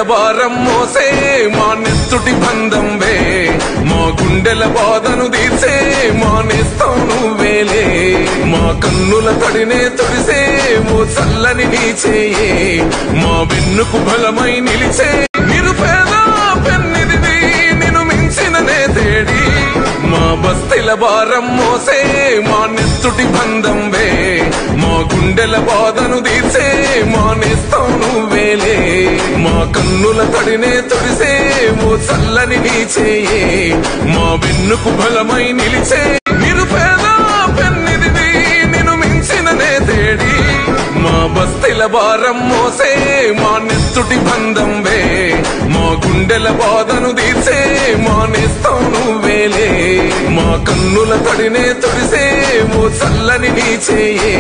భారం మోసే మా నెత్తుటి బంధం వే మా గుండెల బాధను తీర్చే మా నేస్తం నువ్వేలే మా కన్నుల తడినే తొడిసే ఓ చల్లని నీ చేయే మా వెన్నుకు బలమై నిలిచే నిరుపేద పెన్నిది నిన్ను మించిన నే తేడి మా బస్తీల భారం మోసే మా నెత్తుటి బంధం వే మా గుండెల బాధను తీర్చే మా నేస్తం నువ్వేలే మా కన్నుల తడినే తొడిసే ఓ చల్లని నీ చేయే మా వెన్నుకు బలమై నిలిచే నిరుపేద పెన్నిది నిన్ను మించిన నే తేడి మా బస్తీల భారం మోసే మా నెత్తుటి బంధం వే మా గుండెల బాధను తీర్చే మా నేస్తం నువ్వేలే మా కన్నుల తడినే తొడిసే ఓ చల్లని నీ చేయే